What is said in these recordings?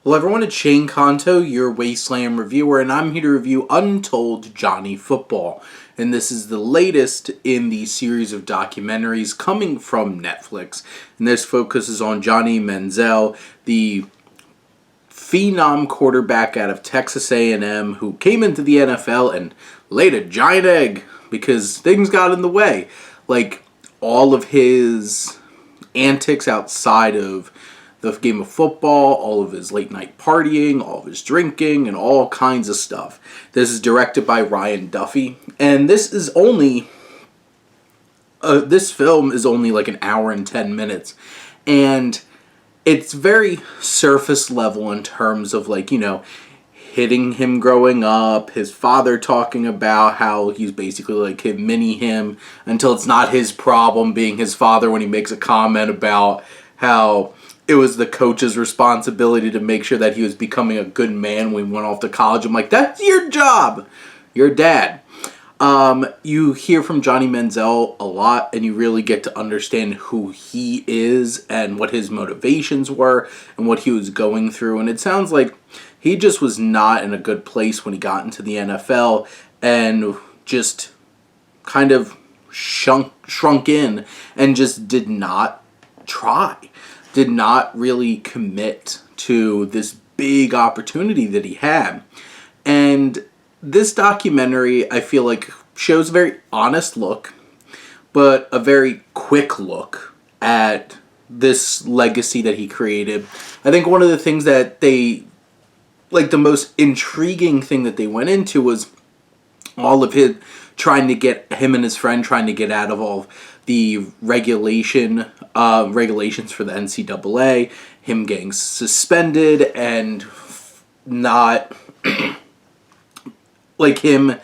Hello everyone, it's Shane Kanto, your Wasteland reviewer, and I'm here to review Untold Johnny Football. And this is the latest in the series of documentaries coming from Netflix. And this focuses on Johnny Manziel, the phenom quarterback out of Texas A&M who came into the NFL and laid a giant egg because things got in the way. Like all of his antics outside of the game of football, all of his late night partying, all of his drinking, and all kinds of stuff. This is directed by Ryan Duffy, and this film is only like an hour and 10 minutes, and it's very surface level in terms of hitting him growing up, his father talking about how he's basically like him until it's not his problem being his father when he makes a comment about how it was the coach's responsibility to make sure that he was becoming a good man when he went off to college. I'm like, that's your job. You're a dad. You hear from Johnny Manziel a lot, and you really get to understand who he is and what his motivations were and what he was going through. And it sounds like he just was not in a good place when he got into the NFL and just kind of shrunk in and just did not try. Did not really commit to this big opportunity that he had. And this documentary, I feel like, shows a very honest look, but a very quick look at this legacy that he created. I think one of the things that the most intriguing thing that they went into was all of him and his friend trying to get out of all the regulations for the NCAA, him getting suspended, and not him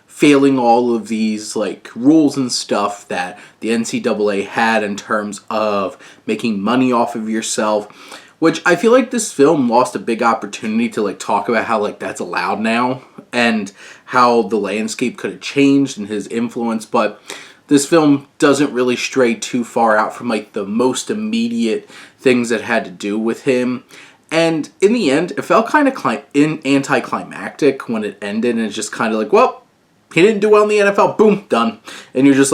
failing all of these rules and stuff that the NCAA had in terms of making money off of yourself, which I feel like this film lost a big opportunity to talk about how that's allowed now and how the landscape could have changed and his influence. But this film doesn't really stray too far out from the most immediate things that had to do with him. And in the end, it felt kind of anticlimactic when it ended, and it's just kind of well, he didn't do well in the NFL, boom, done. And you're just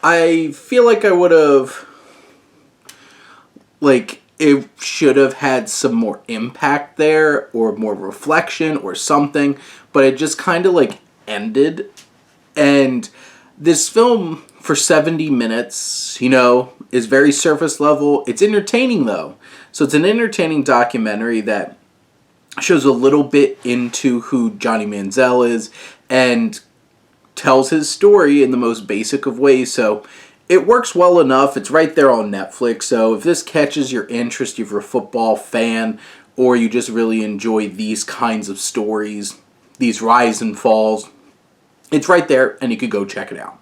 I feel like I would have, it should have had some more impact there, or more reflection, or something, but it just kind of ended. And this film, for 70 minutes, is very surface level. It's entertaining, though. So it's an entertaining documentary that shows a little bit into who Johnny Manziel is and tells his story in the most basic of ways. So it works well enough. It's right there on Netflix. So if this catches your interest, if you're a football fan, or you just really enjoy these kinds of stories, these rise and falls, it's right there, and you could go check it out.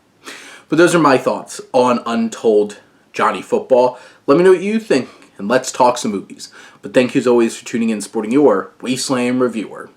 But those are my thoughts on Untold Johnny Football. Let me know what you think, and let's talk some movies. But thank you as always for tuning in and supporting your Wasteland reviewer.